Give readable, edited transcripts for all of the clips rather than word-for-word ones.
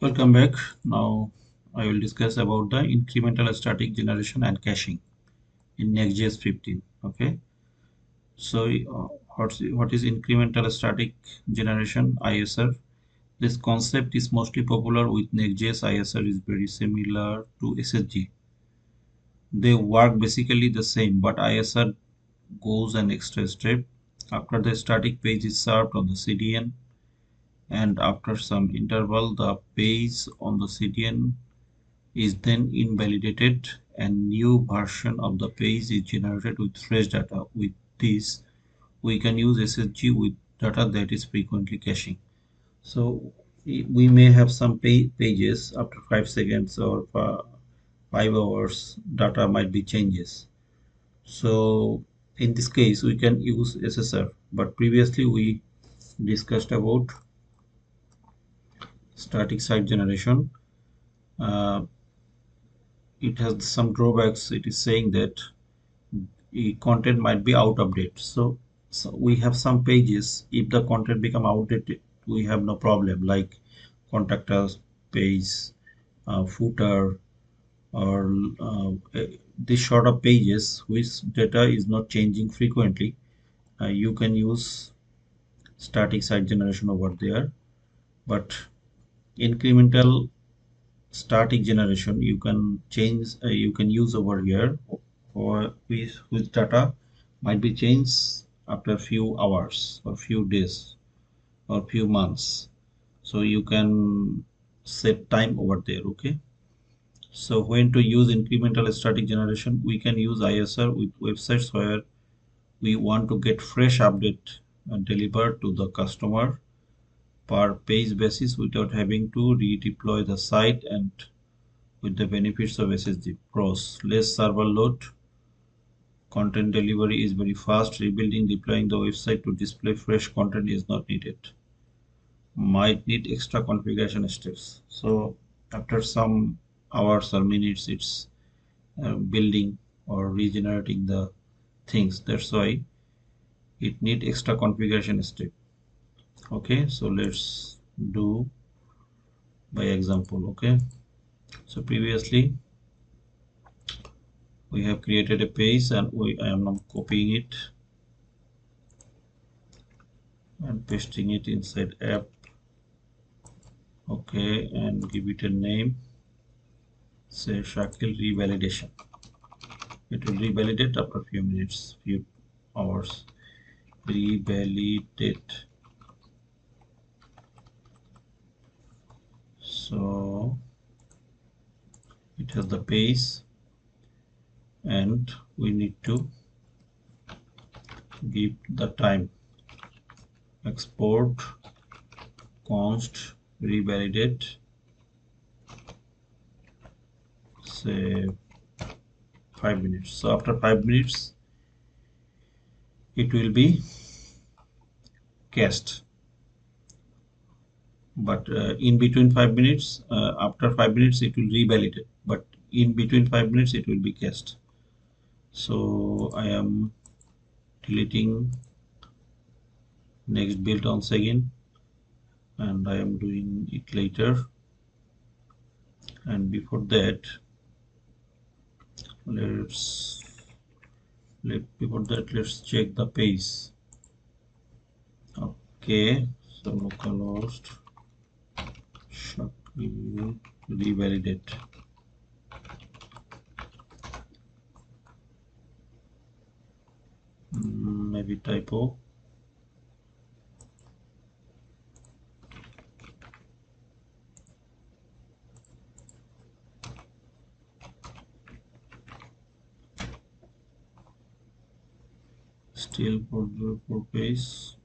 Welcome back. Now I will discuss about the incremental static generation and caching in Next.js 15. Okay. So what is incremental static generation ISR? This concept is mostly popular with Next.js. ISR is very similar to SSG. They work basically the same, but ISR goes an extra step. After the static page is served on the CDN, and after some interval, the page on the CDN is then invalidated and new version of the page is generated with fresh data. With this, we can use SSG with data that is frequently caching. So we may have some pages after 5 seconds or 5 hours data might be changes. So in this case we can use SSR, but previously we discussed about static site generation. Uh, it has some drawbacks. It is saying that content might be out of date. So we have some pages, if the content become outdated, we have no problem, like contact us page, footer, or this sort of pages which data is not changing frequently. You can use static site generation over there, but incremental static generation you can change, you can use over here, or with data might be changed after few hours or few days or few months. So you can set time over there. Okay, so when to use incremental static generation, we can use ISR with websites where we want to get fresh update delivered to the customer per page basis without having to redeploy the site, and with the benefits of SSD. Pros: less server load, content delivery is very fast, rebuilding, deploying the website to display fresh content is not needed. Might need extra configuration steps. So after some hours or minutes, it's building or regenerating the things. That's why it need extra configuration step. Okay, so let's do by example. Okay, so previously we have created a page and I am now copying it and pasting it inside app. Okay, and give it a name, say Shakil revalidation. It will revalidate after a few minutes, few hours. Revalidate. So it has the page and we need to give the time. Export const revalidate, say 5 minutes. So after 5 minutes it will be cached, but in between 5 minutes, after 5 minutes it will revalidate, but in between 5 minutes it will be cached. So I am deleting next build once again, and I am doing it later. And before that, let's check the page. Okay, so localhost revalidate. Maybe typo. Still for page.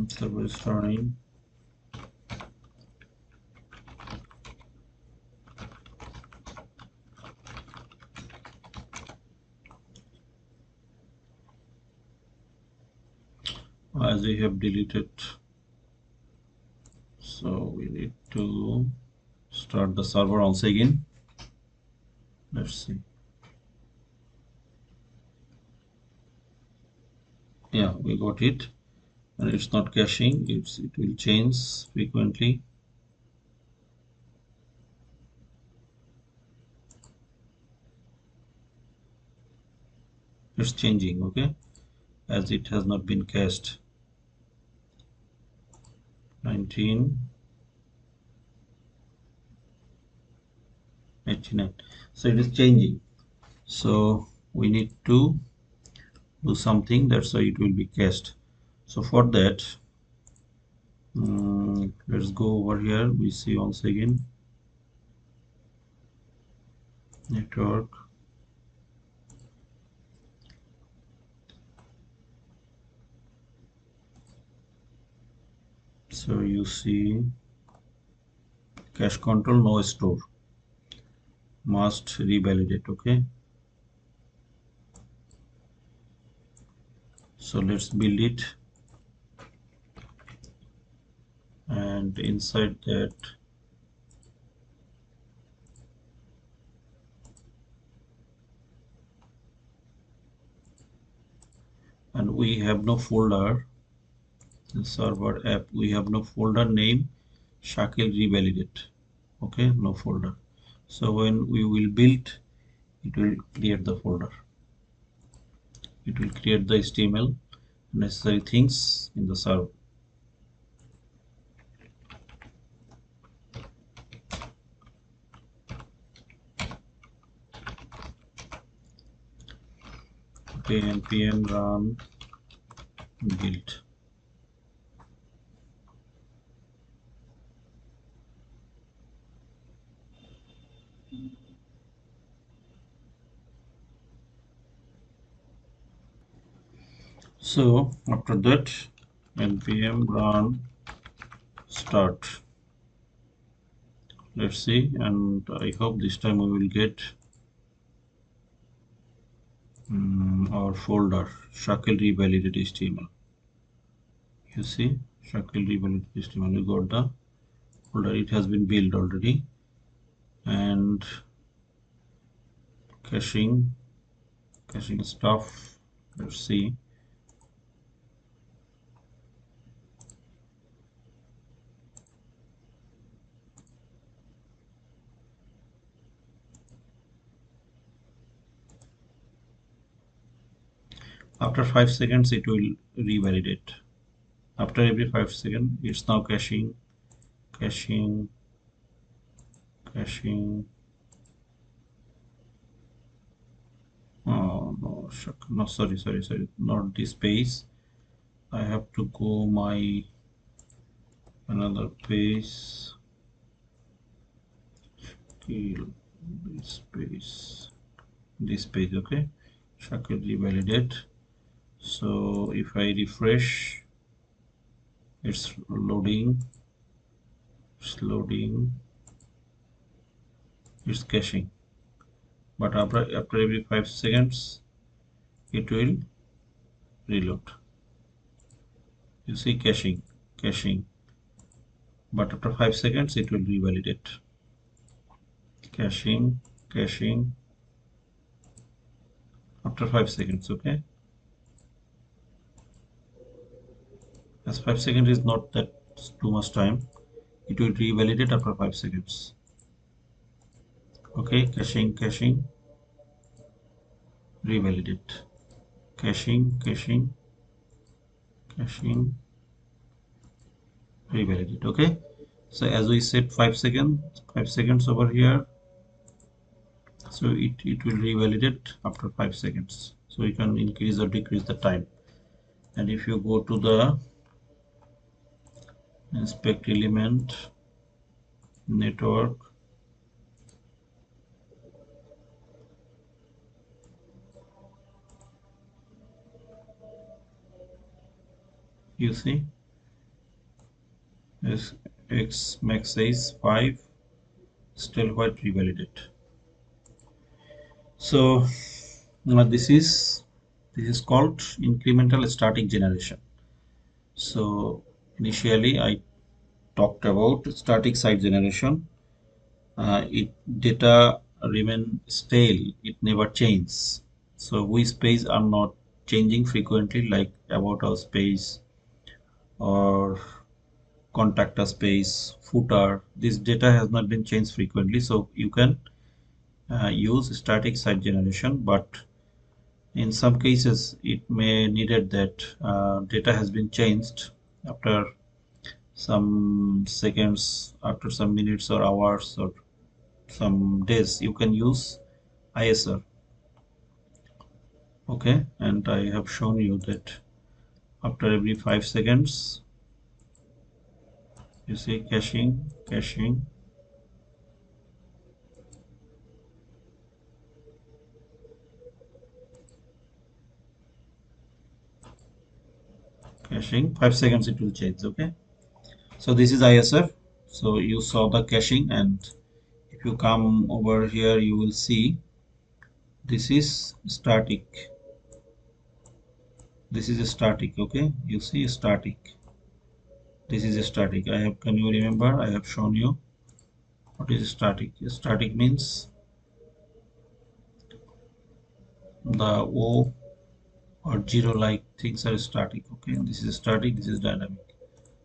Server is running. As we have deleted, so we need to start the server once again. Let's see. Yeah, we got it. and it's not caching, it will change frequently. It's changing, okay, as it has not been cached. 1989, so it is changing. So we need to do something, that's why it will be cached. So for that, let's go over here. We see once again network. So you see cache control, no store, must revalidate, okay. So let's build it, and inside that and we have no folder, the server app, we have no folder name Shakil revalidate, okay, no folder. So when we will build, it will create the folder, it will create the HTML necessary things in the server. Okay, npm run build. So after that, npm run start. Let's see, and I hope this time we will get our folder Shakil revalidate HTML. You see, Shakil revalidate HTML. We got the folder. It has been built already, and caching stuff. Let's see. After 5 seconds, it will revalidate. After every 5 seconds, it's now caching. Oh no, no, sorry, not this page. I have to go my another page. This page, okay. Shakil revalidate. So if I refresh, it's loading, it's caching, but after every 5 seconds it will reload. You see, caching, but after 5 seconds it will revalidate. Caching after 5 seconds, okay. As 5 seconds is not that too much time, it will revalidate after 5 seconds. Okay, caching, revalidate, caching, revalidate. Okay, so as we said, 5 seconds over here, so it will revalidate after 5 seconds. So you can increase or decrease the time. And if you go to the inspect element network, you see x max size 5, still white revalidate. So this is called incremental static generation. So initially I talked about static site generation. It data remain stale, it never changes. So which page are not changing frequently, like about our page, or contact us page, footer. This data has not been changed frequently, so you can use static site generation, but in some cases it may needed that data has been changed after some seconds, after some minutes or hours or some days. You can use ISR. Okay, and I have shown you that after every 5 seconds you see caching, caching. 5 seconds it will change. Okay, so this is ISR. So you saw the caching, and if you come over here you will see this is static. This is static. Okay, you see static. This is static. I have, can you remember, I have shown you what is static. Static means the O or zero like things are static. Okay, this is static, this is dynamic.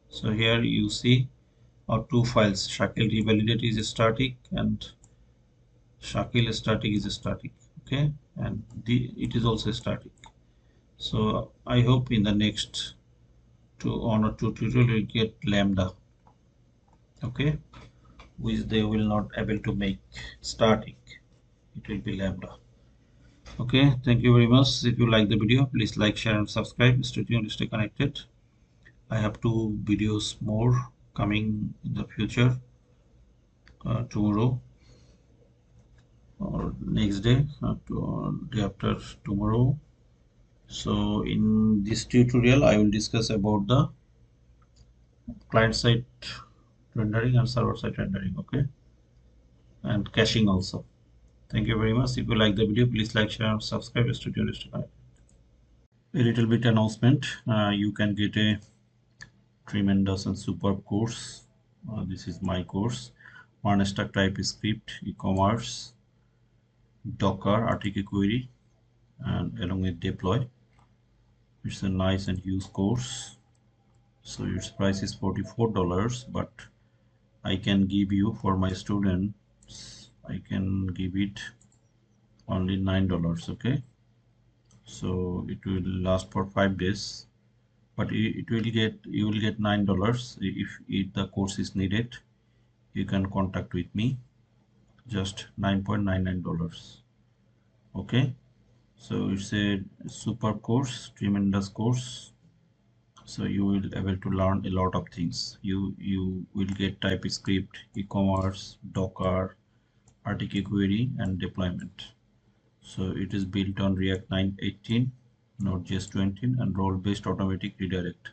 So here you see our two files, Shakil revalidate is static and Shakil static is static. Okay, and it is also static. So I hope in the next one or two tutorial you get lambda. Okay, which they will not able to make static, it will be lambda. Okay, thank you very much. If you like the video, please like, share and subscribe. Stay tuned, stay connected. I have 2 videos more coming in the future, tomorrow or next day, day after tomorrow. So in this tutorial I will discuss about the client side rendering and server side rendering. Okay, and caching also. Thank you very much. If you like the video, please like, share and subscribe. Stay tuned, stay connected. A little bit announcement. You can get a tremendous and superb course. This is my course. MERN stack, Typescript, Ecommerce, Docker, RTKquery, and along with deploy. It's a nice and huge course. So its price is $44, but I can give you, for my students, I can give it only $9. Okay, so it will last for 5 days, but it will get, you will get $9. If the course is needed, you can contact with me, just $9.99. Okay, so it's a super course, tremendous course. So you will able to learn a lot of things. You will get TypeScript, e-commerce, Docker, RTK query and deployment. So it is built on React 9.18, Node.js 20 and role-based automatic redirect.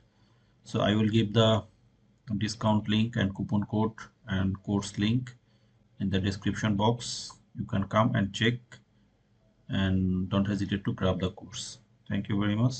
So I will give the discount link and coupon code and course link in the description box. You can come and check, and don't hesitate to grab the course. Thank you very much.